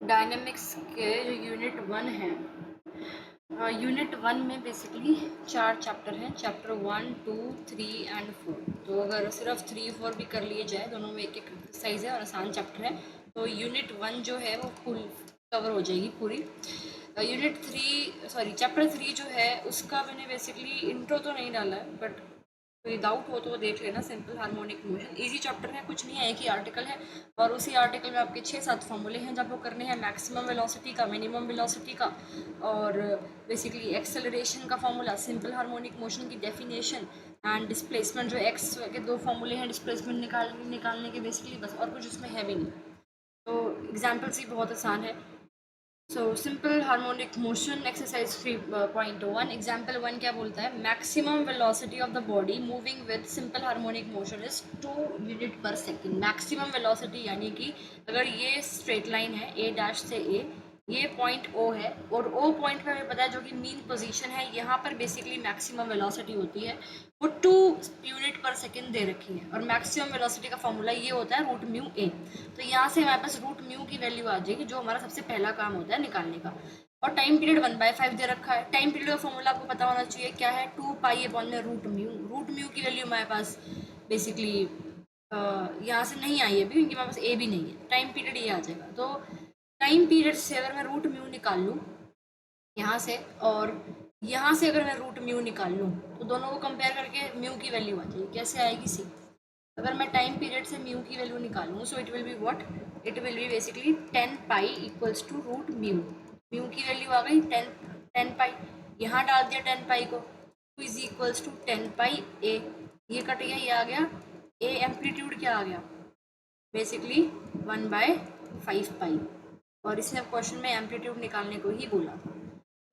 Dynamics के जो unit 1 है, यूनिट 1 में बेसिकली 4 चैप्टर हैं, चैप्टर 1, 2, 3 एंड 4। तो अगर सिर्फ 3, 4 भी कर लिए जाए, दोनों में एक एक एक्सरसाइज है और आसान चैप्टर है, तो यूनिट 1 जो है वो फुल कवर हो जाएगी पूरी। चैप्टर 3 जो है उसका मैंने बेसिकली इंट्रो तो नहीं डाला है, बट कोई डाउट हो तो देख लेना। Simple harmonic motion easy chapter है, कुछ नहीं है, एक ही आर्टिकल है और उसी आर्टिकल में आपके 6-7 फॉर्मूले हैं जब वो करने हैं, मैक्सिमम वेलोसिटी का, मिनिमम वेलोसिटी का, और बेसिकली एक्सेलरेशन का फॉर्मूला, सिंपल हार्मोनिक मोशन की डेफिनेशन एंड डिस्प्लेसमेंट, जो एक्स के 2 फॉर्मूले हैं डिस्प्लेसमेंट निकालने के बेसिकली, बस और कुछ उसमें है भी नहीं। तो एग्जाम्पल्स ही बहुत आसान है। So simple harmonic motion exercise 3.1 example 1 क्या बोलता है, maximum velocity of the body moving with simple harmonic motion is 2 unit पर सेकेंड। मैक्सिमम वेलोसिटी यानी कि अगर ये स्ट्रेट लाइन है ए डैश से ए, ये पॉइंट ओ है और ओ पॉइंट पे हमें पता है जो कि मीन पोजीशन है, यहाँ पर बेसिकली मैक्सिमम वेलोसिटी होती है, वो 2 यूनिट पर सेकेंड दे रखी है और मैक्सिमम वेलोसिटी का फॉर्मूला ये होता है रूट म्यू ए। तो यहाँ से हमारे पास रूट म्यू की वैल्यू आ जाएगी, जो हमारा सबसे पहला काम होता है निकालने का। और टाइम पीरियड 1/5 दे रखा है। टाइम पीरियड का फॉर्मूला आपको पता होना चाहिए, क्या है, 2 पाई/में रूट म्यू। रूट म्यू की वैल्यू हमारे पास बेसिकली यहाँ से नहीं आई है अभी, क्योंकि हमारे पास ए भी नहीं है। टाइम पीरियड ये आ जाएगा। तो टाइम पीरियड से अगर मैं रूट म्यू निकाल लूँ यहाँ से, और यहाँ से अगर मैं रूट म्यू निकाल लूँ, तो दोनों को कंपेयर करके म्यू की वैल्यू आ जाएगी। कैसे आएगी, सी, अगर मैं टाइम पीरियड से म्यू की वैल्यू निकालूँ, so it will be what, it will be basically 10 pi equals to root mu. Mu की वैल्यू आ गई 10 पाई, यहाँ डाल दिया 10 पाई को, is equals to 10 pi A, ये कट गया, ये आ गया ए। एम्पलीट्यूड क्या आ गया, बेसिकली 1/5 पाई, और इसने क्वेश्चन में एम्पलीट्यूड निकालने को ही बोला था।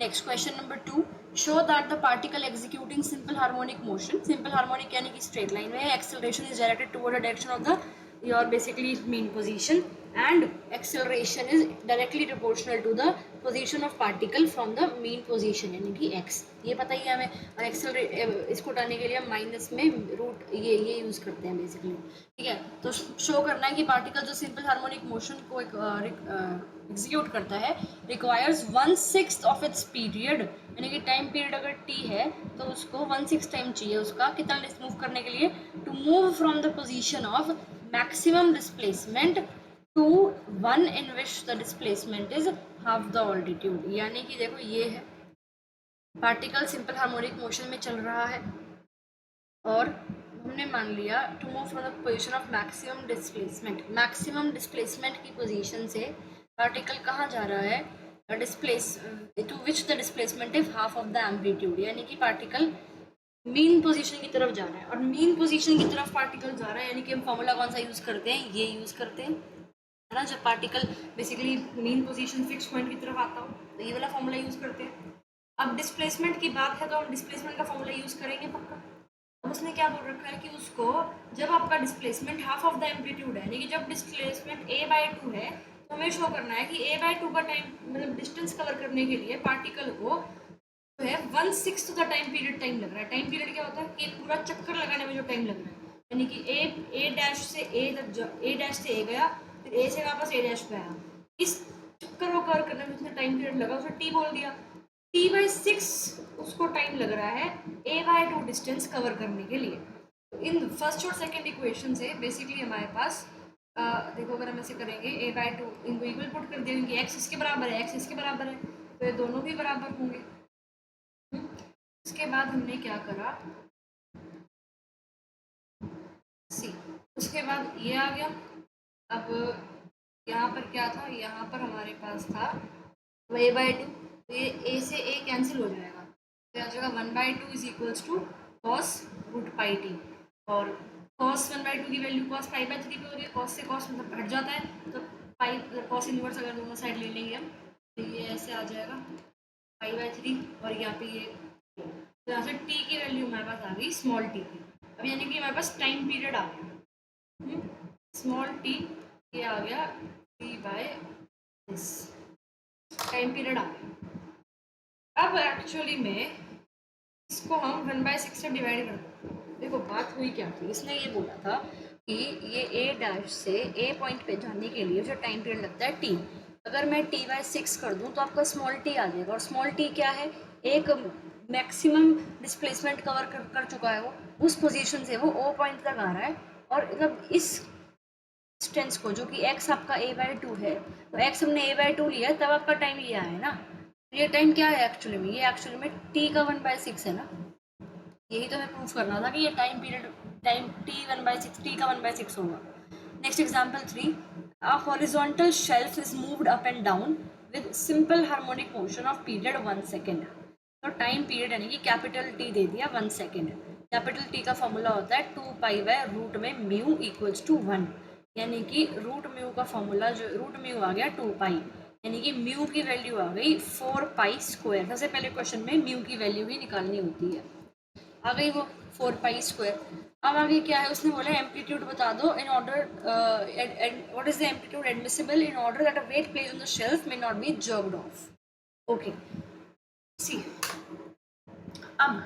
Next question number 2, show that the particle executing simple harmonic motion, simple harmonic यानी कि स्ट्रेट लाइन में, acceleration is directed toward the direction of the your basically mean position and acceleration is directly proportional to the position of particle from the mean position यानी कि x, ये पता ही है हमें। और एक्सेलरेट इसको उठाने के लिए हम माइनस में रूट ये यूज़ करते हैं बेसिकली, ठीक है। तो शो करना है कि पार्टिकल जो सिंपल हार्मोनिक मोशन को एग्जीक्यूट करता है रिक्वायर्स 1/6 ऑफ इट्स पीरियड, यानी कि टाइम पीरियड अगर टी है तो उसको 1/6 टाइम चाहिए उसका, कितना मूव करने के लिए, to move from the position of maximum displacement to one in which the displacement is half the altitude. यानी कि देखो ये है पार्टिकल सिंपल हार्मोनिक मोशन में चल रहा है और हमने मान लिया to move from the position of maximum displacement, maximum displacement की पोजीशन से पार्टिकल कहाँ जा रहा है, displace to which the displacement is half of the amplitude, यानी कि पार्टिकल मीन पोजीशन की तरफ जा रहा है। और मीन पोजीशन की तरफ पार्टिकल जा रहा है यानी कि हम फॉर्मूला कौन सा यूज़ करते हैं, ये यूज़ करते हैं, है ना। जब particle basically mean position fix point की तरफ आता हो तो ये वाला फॉर्मूला यूज़ करते हैं। अब डिस्प्लेसमेंट की बात है तो हम डिस्प्लेसमेंट का फॉर्मूला यूज़ करेंगे पक्का। अब उसने क्या बोल रखा है कि उसको जब आपका displacement half of the amplitude है, यानी कि जब डिस्प्लेसमेंट a/2 है, तो हमें शो करना है कि a/2 का टाइम मतलब डिस्टेंस कवर करने के लिए पार्टिकल को जो है 1/6 का टाइम पीरियड लग रहा है। टाइम पीरियड क्या होता है कि पूरा चक्कर लगाने में जो टाइम लग रहा है, यानी कि ए डैश से ए तक, ए डैश से ए गया, फिर ए से वापस ए डैश पे आया, इस चक्कर को कवर करने में जितना टाइम पीरियड लगा उसे टी बोल दिया। t/6 उसको टाइम लग रहा है a/2 डिस्टेंस कवर करने के लिए। तो इन फर्स्ट और सेकेंड इक्वेशन से बेसिकली हमारे पास देखो अगर हम ऐसे करेंगे a/2 इनको इक्वल पुट कर दिया, क्योंकि x इसके बराबर है, x इसके बराबर है, तो ये दोनों भी बराबर होंगे। उसके बाद हमने क्या करा, सी, उसके बाद ये आ गया। अब यहाँ पर क्या था, यहाँ पर हमारे पास था a/2, ये a से a कैंसिल हो जाएगा, तो आ जाएगा 1/2 is equals to cos root pi t, और कॉस 1/2 की वैल्यू कॉस पाई/3 पे होगी, कॉस से कॉस मतलब हट जाता है, तो पाई कॉस इनवर्स अगर दोनों साइड ले लेंगे हम तो ये ऐसे आ जाएगा पाई/3, और यहाँ पे ये, तो यहाँ से टी की वैल्यू हमारे पास आ गई स्मॉल टी की। अब यानी कि हमारे पास टाइम पीरियड आ गया स्मॉल टी, ये आ गया t/this, टाइम पीरियड आ गया। अब एक्चुअली में इसको हम 1/6 से डिवाइड कर दें। देखो बात हुई क्या थी, इसने ये बोला था कि ये a डैश से a पॉइंट पे जाने के लिए जो टाइम पीरियड लगता है t, अगर मैं t/6 कर दूं तो आपका स्मॉल t आ जाएगा, और स्मॉल t क्या है, एक मैक्सिमम डिस्प्लेसमेंट कवर कर चुका है, वो उस पोजीशन से वो ओ पॉइंट तक आ रहा है, और मतलब इस डिस्टेंस को जो कि x आपका a/2 है, तो x हमने a/2 लिया है, तब आपका टाइम ये आया है ना। ये टाइम क्या है एक्चुअली में, ये एक्चुअली में t का 1/6 है ना। यही तो मैं प्रूफ करना था कि ये time period, time t1/6, t का 1/6 होगा। Next example 3, a horizontal shelf is moved up and down with simple harmonic motion of period 1 second. तो टाइम पीरियड यानी कि कैपिटल टी दे दिया 1 सेकेंड। कैपिटल टी का फॉर्मूला होता है 2π/रूट में म्यू इक्वल्स टू 1, यानी कि रूट म्यू का फॉर्मूला जो रूट म्यू आ गया 2π, यानी कि म्यू की वैल्यू आ गई 4π²। सबसे पहले क्वेश्चन में म्यू की वैल्यू ही निकालनी होती है, आ गई वो 4π²। अब आगे क्या है, उसने बोला एम्पलीट्यूड बता दो in order, what is the amplitude admissible in order that a weight placed on the shelf may not be jerked off. Okay, see अब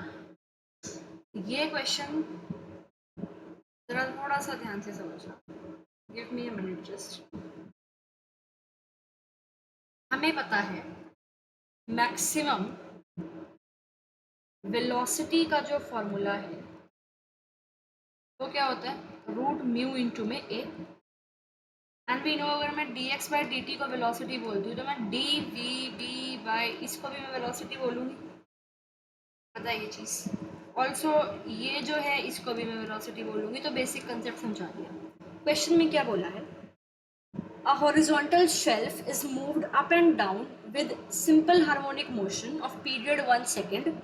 ये क्वेश्चन जरा थोड़ा सा ध्यान से समझना, give me a minute just. हमें पता है मैक्सिमम वेलोसिटी का जो फॉर्मूला है वो क्या होता है, रूट म्यू इंटू में ए, एंड वी नो अगर मैं dx/dt को वेलोसिटी बोलती हूँ तो मैं dv/v इसको भी मैं वेलोसिटी बोलूँगी, पता है ये चीज़। ऑल्सो ये जो है इसको भी मैं वेलोसिटी बोलूँगी, तो बेसिक कंसेप्ट समझा दिया। क्वेश्चन में क्या बोला है, a horizontal shelf is moved up and down with simple harmonic motion of period 1 second.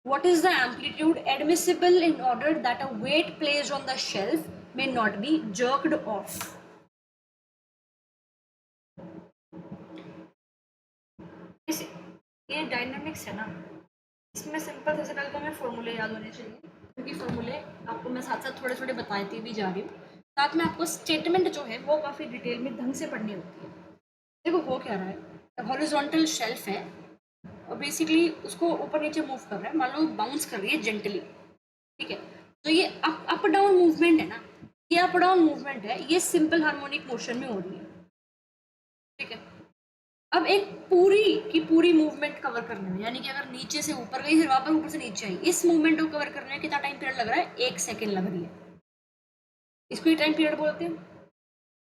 What is the amplitude admissible in order that a weight placed on the shelf may not be jerked off? ये dynamics है ना, इसमें simple सबसे पहले तो हमें फॉर्मूले याद होने चाहिए, क्योंकि फॉर्मूले आपको मैं साथ साथ थोड़े थोड़े बताती भी जा रही हूँ, साथ में आपको स्टेटमेंट जो है वो काफ़ी डिटेल में ढंग से पढ़नी होती है। देखो हो क्या रहा है, हॉरिजॉन्टल शेल्फ है और बेसिकली उसको ऊपर नीचे मूव कर रहा है, मान लो बाउंस कर रही है जेंटली, ठीक है। तो ये अप डाउन मूवमेंट है ना, ये अप डाउन मूवमेंट है, ये सिंपल हार्मोनिक मोशन में हो रही है, ठीक है। अब एक पूरी की पूरी मूवमेंट कवर करने में, यानी कि अगर नीचे से ऊपर गई फिर वापस ऊपर से नीचे आई, इस मूवमेंट को कवर करने में कितना टाइम पीरियड लग रहा है, 1 सेकेंड लग रही है, इसको ही टाइम पीरियड बोलते हैं,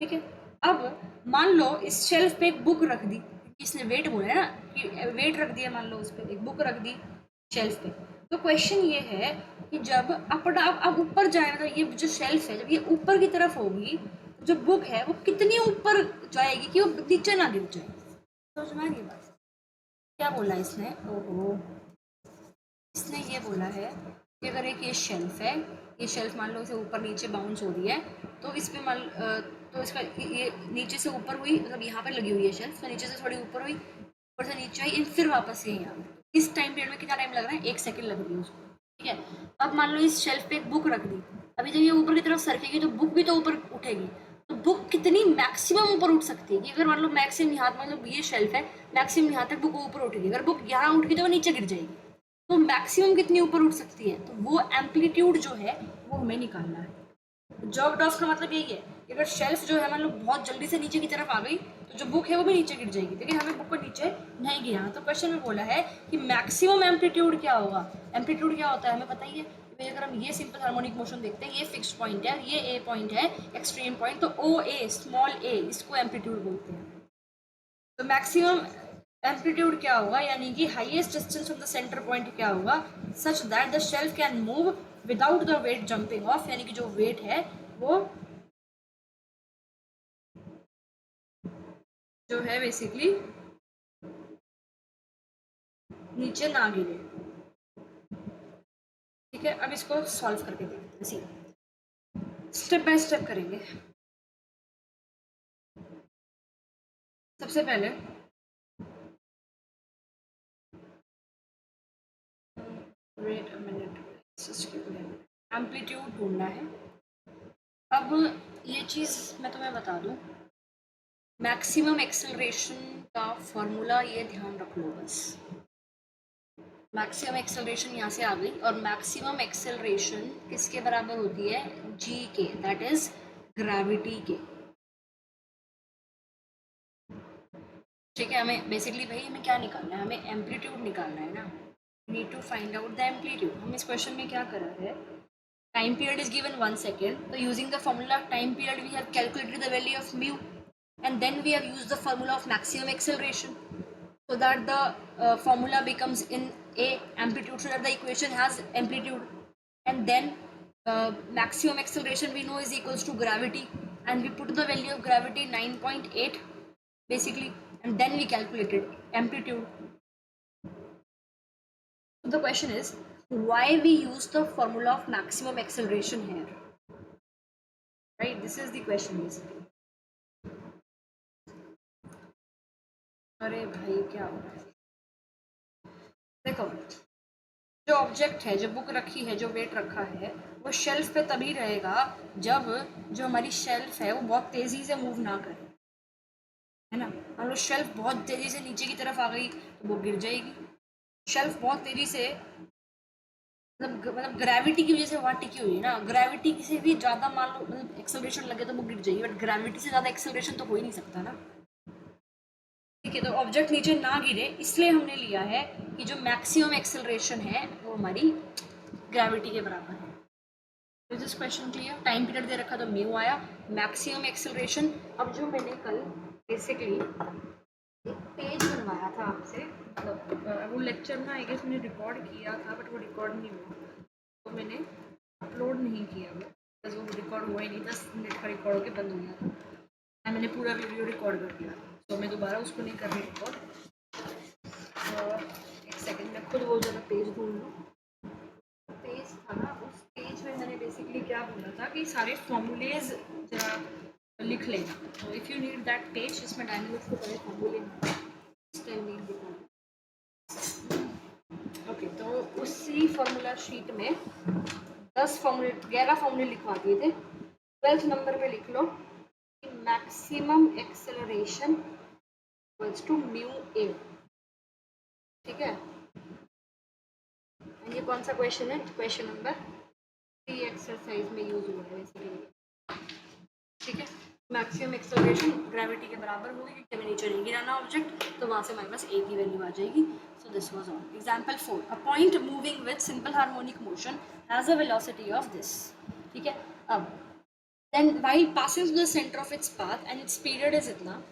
ठीक है। अब मान लो इस शेल्फ पे एक बुक रख दी, इसने वेट बोला है ना कि वेट रख दिया, मान लो उस पर एक बुक रख दी शेल्फ पे। तो क्वेश्चन ये है कि जब अब ऊपर जाए, मतलब ये जो शेल्फ है जब ये ऊपर की तरफ होगी, जो बुक है वो कितनी ऊपर जाएगी कि वो नीचे ना गिर जाए। समझ में आ गई बात, क्या बोला इसने, ओहो, इसने ये बोला है कि अगर एक ये शेल्फ है, ये शेल्फ मान लो इसे ऊपर नीचे बाउंस हो रही है, तो इस पे तो इसका ये नीचे से ऊपर हुई, मतलब यहाँ पे लगी हुई है शेल्फ, तो नीचे से थोड़ी ऊपर हुई, ऊपर से नीचे आई, फिर वापस यही आ गई। इस टाइम पीरियड में कितना टाइम लग रहा है, 1 सेकेंड लग रही है उसको, ठीक है। अब मान लो इस शेल्फ पे एक बुक रख दी, अभी जब ये ऊपर की तरफ सरकेगी तो बुक भी तो ऊपर उठेगी, तो बुक कितनी मैक्सिमम ऊपर उठ सकती है, कि अगर मान लो मैक्सिमम यहाँ, मतलब ये शेल्फ है, मैक्सिमम यहाँ तक बुक ऊपर उठेगी, अगर बुक यहाँ उठ गई तो वो नीचे गिर जाएगी, तो मैक्सिमम कितनी ऊपर उठ सकती है, तो वो एम्पलीट्यूड जो है वो हमें निकालना है। जर्क्ड ऑफ का मतलब यही है कि अगर शेल्फ जो है मान लो बहुत जल्दी से नीचे की तरफ आ गई तो जो बुक है वो भी नीचे गिर जाएगी, लेकिन हमें बुक को नीचे नहीं गिराना। तो क्वेश्चन में बोला है कि मैक्सिमम एम्पलीट्यूड क्या होगा, एम्पलीट्यूड क्या होता है हमें पता ही है, अगर हम ये सिंपल हार्मोनिक मोशन देखते हैं, ये फिक्स्ड पॉइंट है, ये ए पॉइंट है एक्सट्रीम पॉइंट, तो ओ ए स्मॉल ए इसको एम्पलीट्यूड बोलते हैं। तो मैक्सिमम एम्पलीट्यूड क्या होगा, यानी कि highest distance from the centre point क्या होगा, such that the shelf can move without the weight jumping off, यानी कि जो वेट है वो जो है बेसिकली नीचे ना गिरे, ठीक है। अब इसको सॉल्व करके देखते हैं, स्टेप बाय स्टेप करेंगे। सबसे पहले वेट अ मिनट, एम्पलीट्यूड ढूंढना है। अब ये चीज़ मैं तुम्हें बता दूं, मैक्सिमम एक्सेलरेशन का फॉर्मूला ये ध्यान रख लो बस। मैक्सिमम एक्सेलरेशन यहाँ से आ गई, और मैक्सिमम एक्सेलरेशन किसके बराबर होती है, जी के, दैट इज ग्रेविटी के। ठीक है, हमें बेसिकली भाई हमें क्या निकालना है, हमें एम्पलीट्यूड निकालना है ना, need to find out the amplitude. हम इस क्वेश्चन में क्या करा है, time period is given 1 second, तो using the formula of time period we have calculated the value of mu and then we have used the formula of maximum acceleration so that the formula becomes in a amplitude, so that the equation has amplitude, and then maximum acceleration we know is equals to gravity, and we put the value of gravity 9.8 basically, and then we calculated amplitude. So the question is why we use the formula of maximum acceleration here, right? This is the question basically. अरे भाई क्या हो रहा है, देखो जो object है, जो बुक रखी है, जो वेट रखा है, वो शेल्फ पे तभी रहेगा जब जो हमारी शेल्फ है वो बहुत तेजी से मूव ना करे, है ना। मान लो शेल्फ बहुत तेजी से नीचे की तरफ आ गई तो वो गिर जाएगी। शेल्फ बहुत तेजी से मतलब ग्रेविटी की वजह से वहाँ टिकी हुई है ना, ग्रेविटी से भी ज़्यादा मान लो मतलब एक्सेलरेशन लगे तो वो गिर जाएगी, बट ग्रेविटी से ज़्यादा एक्सेलरेशन तो हो ही नहीं सकता ना। ठीक है, तो ऑब्जेक्ट नीचे ना गिरे इसलिए हमने लिया है कि जो मैक्सिमम एक्सेलरेशन है वो हमारी ग्रेविटी के बराबर है। तो this question clear, time period दे रखा तो म्यू आया, मैक्सिमम एक्सेलरेशन। अब जो मैंने कल बेसिकली एक पेज बनवाया था आपसे, मतलब वो लेक्चर ना आई गेस मैंने रिकॉर्ड किया था बट वो रिकॉर्ड नहीं हुआ, तो मैंने अपलोड नहीं किया वो, बस वो रिकॉर्ड हुआ ही नहीं, 10 मिनट का रिकॉर्ड होकर बंद हो गया था। मैंने पूरा वीडियो रिकॉर्ड कर दिया, तो मैं दोबारा उसको नहीं कर रही रिकॉर्ड। एक सेकेंड में खुद वो ज़रा पेज ढूंढ लूँ। पेज था ना, उस पेज में मैंने बेसिकली क्या बोला था कि सारे फॉर्मूलेज जरा लिख लेना, तो if you need that page, इसमें डायनेमिक्स के सारे फॉर्मूले ओके। तो उसी फॉर्मूला शीट में 10 फॉर्मूले 11 फॉर्मूले लिखवा दिए थे। 12th नंबर पे लिख लो कि maximum acceleration equals to mu a. ठीक है, ये कौन सा क्वेश्चन है, क्वेश्चन नंबर 3 एक्सरसाइज में यूज हुआ है इसलिए। ठीक है, मैक्सिमम एक्सेलरेशन ग्रेविटी के बराबर होगी क्योंकि हमें नीचे नहीं गिराना ऑब्जेक्ट, तो वहाँ से हमारे पास ए की वैल्यू आ जाएगी। So this was all. Example 4, a point moving with simple harmonic motion has a velocity of this. ठीक है, अब then while passing through the centre of its path and its period is इतना,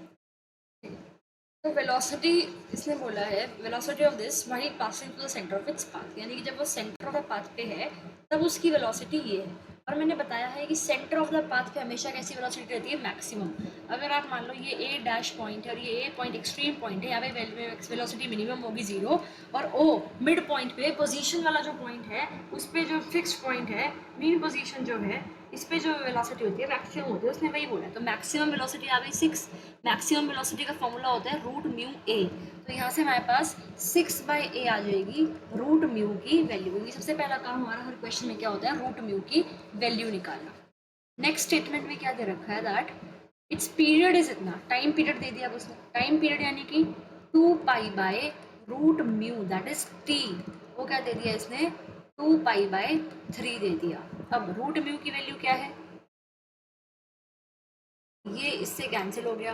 तो velocity इसने बोला है velocity of this while passing to the centre of its path, यानी कि जब वो सेंटर ऑफ द पाथ पे है तब उसकी वेलोसिटी ये है। और मैंने बताया है कि सेंटर ऑफ द पाथ पे हमेशा कैसी वेलोसिटी रहती है, मैक्सिमम। अगर आप मान लो ये ए डैश पॉइंट है और ये ए पॉइंट एक्सट्रीम पॉइंट है, यहाँ पे वेलोसिटी मिनिमम होगी 0, और ओ मिड पॉइंट पे पोजीशन वाला जो पॉइंट है उस पर जो फिक्स पॉइंट है, मीन पोजीशन जो है, इस पे जो वेलोसिटी होती है मैक्सिमम होती है, उसने वही बोला है। तो मैक्सिमम वेलोसिटी आ गई 6। मैक्सिमम वेलोसिटी का फॉर्मूला होता है रूट म्यू ए, तो यहाँ से हमारे पास 6/a आ जाएगी रूट म्यू की वैल्यू, क्योंकि सबसे पहला काम हमारा हर क्वेश्चन में क्या होता है, रूट म्यू की वैल्यू निकालना। नेक्स्ट स्टेटमेंट में क्या दे रखा है, दैट इट्स पीरियड इज इतना, टाइम पीरियड दे दिया उसने, टाइम पीरियड यानी कि 2π/रूट म्यू दैट इज टी, वो क्या दे दिया इसने 2π/3 दे दिया। अब रूट म्यू की वैल्यू क्या है, ये इससे कैंसिल हो गया,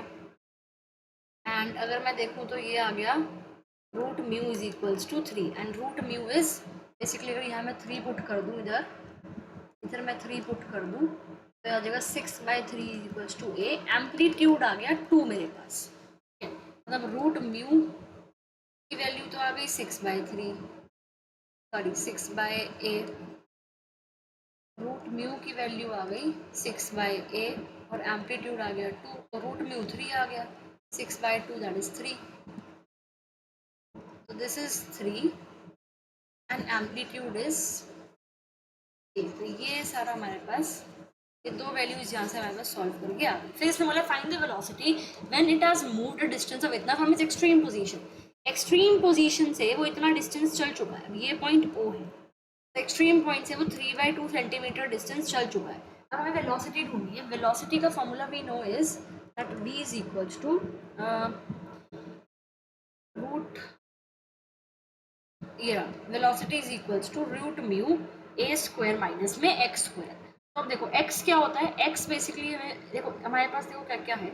एंड अगर मैं देखूँ तो ये आ गया root mu is equals to 3, and root mu is basically अगर यहाँ मैं 3 पुट कर दूँ, इधर मैं 3 पुट कर दूँ तो आ जाएगा 6/3 is equals to a, amplitude आ गया 2 मेरे पास। मतलब रूट म्यू की वैल्यू तो आ गई 6/3, सॉरी 6/a, रूट म्यू की वैल्यू आ गई 6/a और एम्पलीट्यूड आ गया 2, तो रूट म्यू 3 आ गया, 6/2 दैट इज 3, तो this is 3 and amplitude is 8। तो ये सारा हमारे पास ये दो वैल्यूज यहाँ से हमारे पास सॉल्व कर गया। फिर इसने बोला find the velocity when it has moved a distance of इतना from its extreme position. Extreme position से वो इतना डिस्टेंस चल चुका है, ये पॉइंट ओ है, तो एक्सट्रीम पॉइंट से वो 3/2 सेंटीमीटर डिस्टेंस चल चुका है। अब हमें वेलोसिटी ढूंढनी है। वेलोसिटी का formula we know is that v is equals to root, ये velocity is equals to root mu a square minus में एक्स स्क्वायर। तो अब देखो x क्या होता है, x बेसिकली हमें देखो हमारे पास देखो क्या क्या है,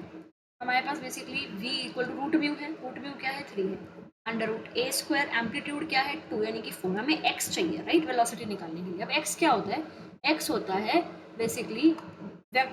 हमारे पास basically v equal to root mu है, रूट म्यू क्या है 3 है, under root a square, amplitude क्या है 2 यानी कि 4, हमें x चाहिए राइट वेलोसिटी निकालने के लिए। अब x क्या होता है, x होता है बेसिकली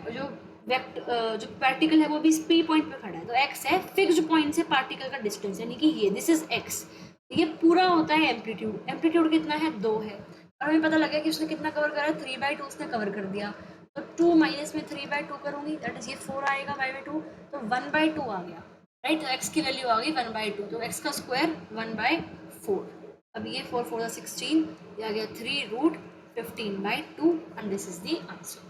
जो पार्टिकल है वो भी पी पॉइंट पे खड़ा है, तो x है फिक्स्ड पॉइंट से पार्टिकल का डिस्टेंस, यानी कि ये दिस इज x। ये पूरा होता है एम्पलीट्यूड, एम्पलीट्यूड कितना है 2 है, और हमें पता लगा कि उसने कितना कवर करा, 3/2 उसने कवर कर दिया, तो 2 माइनस में 3/2 करूंगी, दैट इज ये 4 आएगा 5/2, तो 1/2 आ गया राइट। तो x की वैल्यू आ गई 1/2, तो x का स्क्वायर 1/4। अब ये 4 4 16, ये आ गया 3 root 15/2 and this is the answer.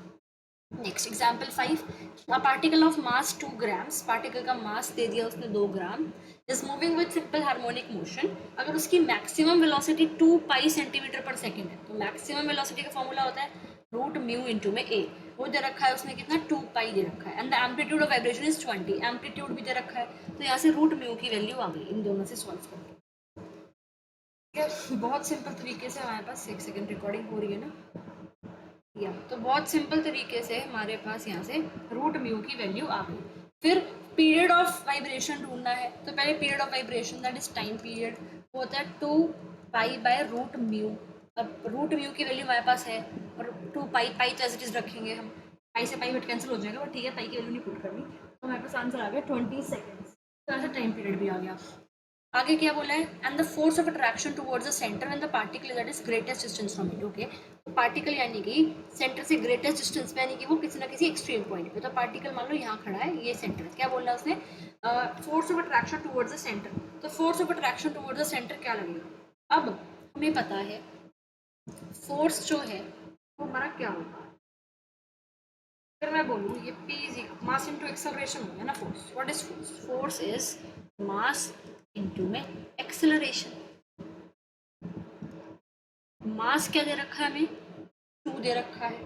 Next example 5, a particle of mass 2 grams, particle का मास दे दिया उसने 2 gram, is moving with simple harmonic motion, अगर उसकी मैक्सिमम वेलोसिटी 2 पाई सेंटीमीटर पर सेकेंड है, तो मैक्सिमम वेलोसिटी का फॉर्मूला होता है रूट म्यू इंटू में ए, वो दे रखा है उसने कितना 2 पाई दे रखा है, and the amplitude of vibration is 20, amplitude भी दे रखा है, तो यहाँ से रूट म्यू की वैल्यू आ गई इन दोनों से सॉल्व करके। बहुत सिंपल तरीके से हमारे पास, एक सेकेंड रिकॉर्डिंग हो रही है ना, या तो बहुत सिंपल तरीके से हमारे पास यहाँ से रूट म्यू की वैल्यू आ गई। फिर पीरियड ऑफ वाइब्रेशन ढूंढना है, तो पहले period of vibration that is time period, वो होता है 2 पाई बाय रूट म्यू। अब रूट म्यू की वैल्यू हमारे पास है, और 2 पाई, पाई तो एज इट इज रखेंगे हम, पाई से पाई बट कैंसिल हो जाएगा, बट ठीक है पाई की वैल्यू नहीं पुट करनी, तो हमारे पास आंसर आ गया 20 सेकेंड्स, तो ऐसा टाइम पीरियड भी आ गया। आगे क्या बोला है, and the force of attraction towards the centre when the particle is at its greatest distance from it, okay, तो पार्टिकल यानी कि सेंटर से ग्रेटेस्ट डिस्टेंस पे, यानी कि वो किसी ना किसी एक्सट्रीम पॉइंट पे, तो पार्टिकल मान लो यहाँ खड़ा है, ये सेंटर, क्या बोल रहा है उसने, force of attraction towards the centre, तो force of attraction towards the centre क्या लगेगा। अब हमें पता है फोर्स जो है वो हमारा क्या होगा, फिर मैं बोलूँ ये P is mass into acceleration हो गया ना force, what is force, force is mass into में एक्सेलरेशन। मास क्या दे रखा है हमें 2 दे रखा है,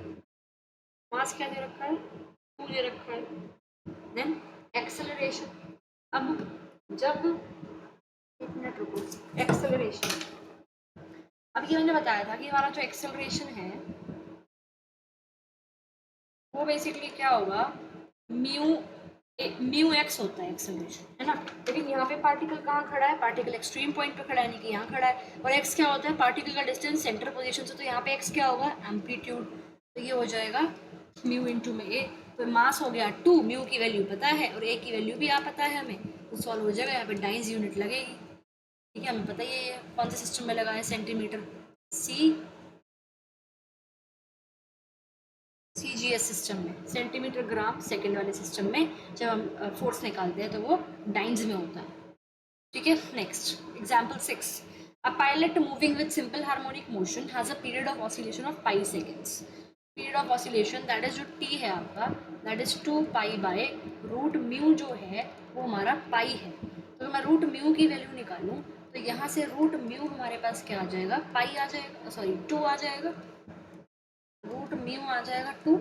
मास क्या दे रखा है 2 दे रखा है, देन एक्सेलरेशन। अब जब एक मिनट रुको, एक्सेलरेशन, अब ये मैंने बताया था कि हमारा जो एक्सेलरेशन है वो बेसिकली क्या होगा, म्यू एक्स होता है एक्सेलरेशन, है ना, लेकिन यहाँ पे पार्टिकल कहाँ खड़ा है, पार्टिकल एक्सट्रीम पॉइंट पे खड़ा है, यानी कि यहाँ खड़ा है, और एक्स क्या होता है पार्टिकल का डिस्टेंस सेंटर पोजीशन से, तो यहाँ पे एक्स क्या होगा एम्पलीट्यूड, तो ये हो जाएगा म्यू इंटू में ए, तो मास हो गया 2, म्यू की वैल्यू पता है और ए की वैल्यू भी आ पता है हमें, तो सॉल्व हो जाएगा, यहाँ पे डाइंस यूनिट लगेगी, ठीक है, हमें पता ही है कौन से सिस्टम में लगा है, सेंटीमीटर, CGS सिस्टम में, सेंटीमीटर ग्राम सेकंड वाले सिस्टम में जब हम फोर्स निकालते हैं तो वो डाइंस में होता है, ठीक है। Next example 6, a pilot moving with simple harmonic motion has a period of oscillation of 5 seconds, period of oscillation that is जो टी है आपका, that is 2 pi by root mu, जो है वो हमारा पाई है, तो मैं रूट म्यू की वैल्यू निकालूँ तो यहाँ से रूट म्यू हमारे पास क्या आ जाएगा, पाई आ जाएगा, सॉरी 2 आ जाएगा, रूट म्यू आ जाएगा 2,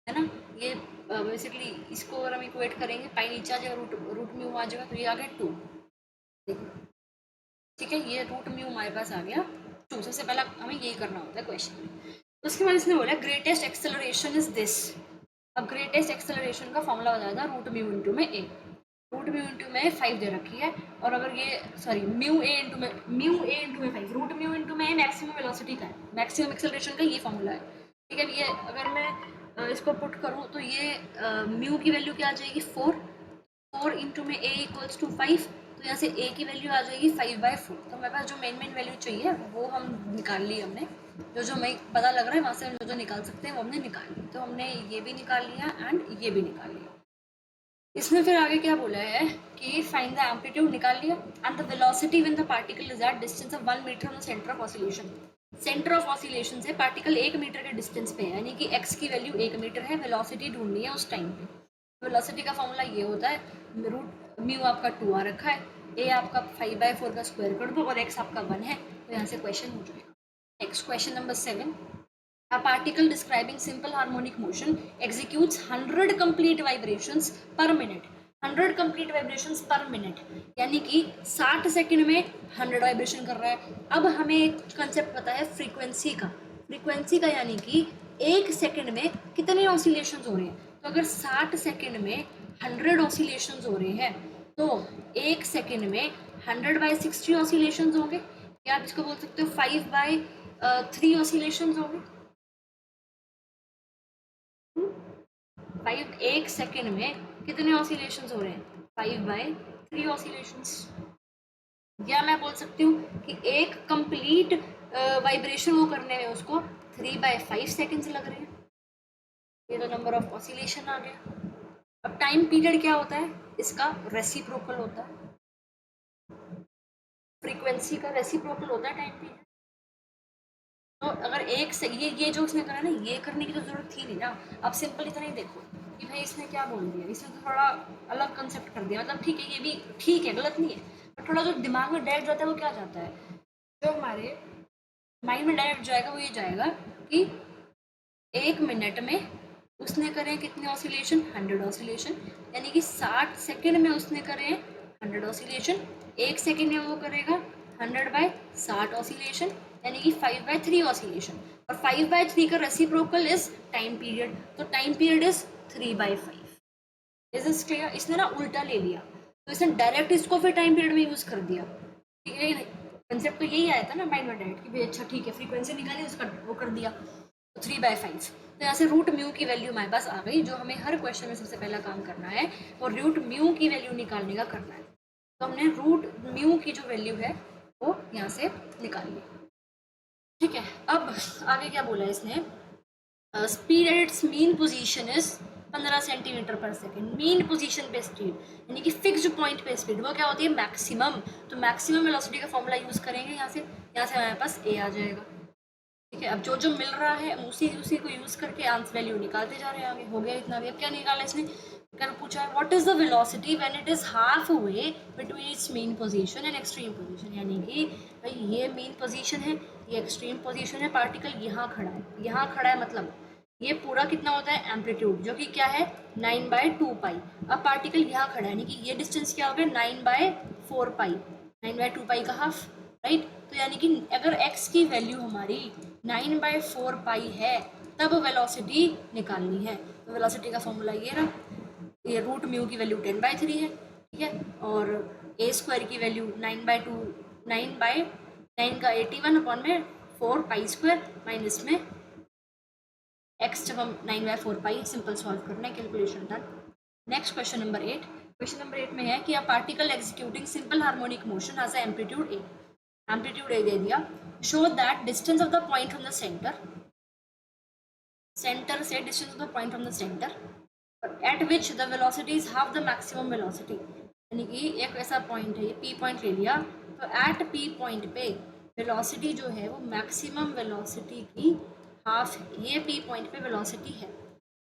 है ना, ये बेसिकली इसको अगर हम इक्वेट करेंगे, पाई नीचे आ जाएगा, रूट म्यू आ जाएगा, तो ये आ गया 2, देखो ठीक है, ये रूट म्यू हमारे पास आ गया 2, सबसे पहला हमें यही करना होता है क्वेश्चन में। तो उसके बाद इसने बोला ग्रेटेस्ट एक्सेलरेशन इज दिस, अब ग्रेटेस्ट एक्सेलरेशन का फॉर्मूला बताया था रूट म्यू इंटू में ए, रूट म्यू इंटू में 5 दे रखी है, और अगर ये सॉरी म्यू ए इंटू में 5, रूट म्यू इंटू में मैक्सिमम वेलोसिटी का है, मैक्सिमम एक्सेलरेशन का ये फॉर्मूला है, ठीक है। ये अगर मैं इसको पुट करूँ तो ये म्यू की वैल्यू क्या आ जाएगी 4 इंटू में ए इक्वल्स टू 5, तो यहाँ से ए की वैल्यू आ जाएगी 5/4, तो हमारे पास जो मेन वैल्यू चाहिए वो हम निकाल ली हमने, जो हमें पता लग रहा है वहाँ से हम जो निकाल सकते हैं वो हमने निकाल ली, तो हमने ये भी निकाल लिया एंड ये भी निकाल लिया। इसमें फिर आगे क्या बोला है कि फाइंड द एम्पलीट्यूड निकाल लिया, and the velocity when the particle is at distance of 1 metre from the centre of oscillation, centre of oscillation से पार्टिकल 1 मीटर के डिस्टेंस पे है, यानी कि x की वैल्यू 1 मीटर है, वेलोसिटी ढूंढनी है उस टाइम पे, वेलोसिटी का फॉर्मूला ये होता है रूट म्यू आपका 2 आ रखा है, a आपका 5/4 का स्क्वायर कर दो और x आपका 1 है, तो यहाँ से क्वेश्चन हो जाएगा। Next question number 7, a particle describing simple harmonic motion executes 100 complete vibrations per minute, 100 complete vibrations per minute, यानी कि 60 सेकंड में 100 वाइब्रेशन कर रहा है। अब हमें एक कंसेप्ट पता है फ्रीक्वेंसी का, फ्रीक्वेंसी का यानी कि 1 सेकंड में कितने ऑसिलेशंस हो रहे हैं, तो अगर 60 सेकंड में 100 ऑसिलेशंस हो रहे हैं, तो एक सेकेंड में 100/60 ऑसिलेशंस होंगे, या आप इसको बोल सकते हो 5/3 ऑसिलेशंस होंगे। 5 एक सेकेंड में कितने ऑसिलेशंस हो रहे हैं? 5/3 ऑसिलेशंस। या मैं बोल सकती हूँ कि एक कंप्लीट वाइब्रेशन वो करने में उसको 3/5 सेकेंड्स लग रहे हैं। ये तो नंबर ऑफ ऑसिलेशन आ गया। अब टाइम पीरियड क्या होता है इसका? रेसिप्रोकल होता है, फ्रीक्वेंसी का रेसिप्रोकल होता है टाइम पीरियड। तो अगर एक से ये जो उसने करा ना, ये करने की तो जरूरत थी नहीं ना। आप सिंपल इतना ही देखो कि भाई इसने क्या बोल दिया, इसने तो थोड़ा अलग कंसेप्ट कर दिया। मतलब ठीक है, ये भी ठीक है, गलत नहीं है, पर थोड़ा जो दिमाग में डायरेक्ट जाता है वो क्या जाता है, जो हमारे माइंड में डायरेक्ट जाएगा वो ये जाएगा कि एक मिनट में उसने करे कितने ऑसिलेशन? 100 ऑसिलेशन। यानी कि 60 सेकेंड में उसने करे 100 ऑसिलेशन। एक सेकेंड में वो करेगा 100/60 ऑसिलेशन, यानी कि 5/3 ऑसिलेशन। और 5/3 का रेसिप्रोकल इज टाइम पीरियड, तो time period is 3/5। Is is clear? इसने ना उल्टा ले लिया, तो इसने डायरेक्ट इसको फिर टाइम पीरियड में यूज कर दिया। ठीक है, कंसेप्ट तो यही आया था ना माइंड में डायरेक्ट कि भाई अच्छा ठीक है, फ्रीक्वेंसी निकाली, उसका वो कर दिया 3/5। तो यहाँ से रूट म्यू की वैल्यू हमारे पास आ गई। जो हमें हर क्वेश्चन में सबसे पहला काम करना है और रूट म्यू की वैल्यू निकालने का करना है। तो हमने रूट म्यू की जो वैल्यू है वो यहाँ से निकाल ली। ठीक है, अब आगे क्या बोला इसने? Speed at its mean position is 15 centimetre पर सेकेंड। मीन पोजीशन पे स्पीड यानी कि फिक्स्ड पॉइंट पे स्पीड वो क्या होती है? मैक्सिमम। तो मैक्सिमम वेलोसिटी का फॉर्मूला यूज करेंगे यहाँ से हमारे पास ए आ जाएगा। ठीक है, अब जो जो मिल रहा है उसी को यूज करके आंसर वैल्यू निकालते जा रहे हैं आगे। हो गया इतना भी। अब क्या निकाला इसने? क्या पूछा है? What is the velocity when it is half way between its mean position and extreme position. यानी कि भाई ये मीन पोजीशन है, ये एक्सट्रीम पोजीशन है, पार्टिकल यहाँ खड़ा है, यहाँ खड़ा है, मतलब ये पूरा कितना होता है? एम्पलीट्यूड, जो कि क्या है? 9/2 पाई। अब पार्टिकल यहाँ खड़ा है, यानी कि ये डिस्टेंस क्या हो गया? 9/4 पाई। 9/2 पाई का हाफ, राइट। तो यानी कि अगर x की वैल्यू हमारी 9/4 पाई है तब वेलोसिटी निकालनी है। तो वेलोसिटी का फॉर्मूला ये रहा, ये रूट म्यू की वैल्यू 10/3 है। ठीक है, और ए स्क्वायर की वैल्यू 9/2, 9/9 का 81 अपॉन में 4 पाई स्क्वायर माइनस में x, जब हम 9/4 पाई सिंपल सॉल्व करना है, calculation done. Next question number 8। Question number 8 में है कि a particle executing simple harmonic motion has a amplitude a. Amplitude a दे दिया। Show that distance of the point from the centre से distance of the point from the centre at which the velocity is half the maximum velocity. यानी कि एक ऐसा point है, ये P point ले लिया, तो एट पी पॉइंट पे वेलोसिटी जो है वो मैक्सिमम वेलोसिटी की हाफ है। ये पी पॉइंट पे वेलोसिटी है,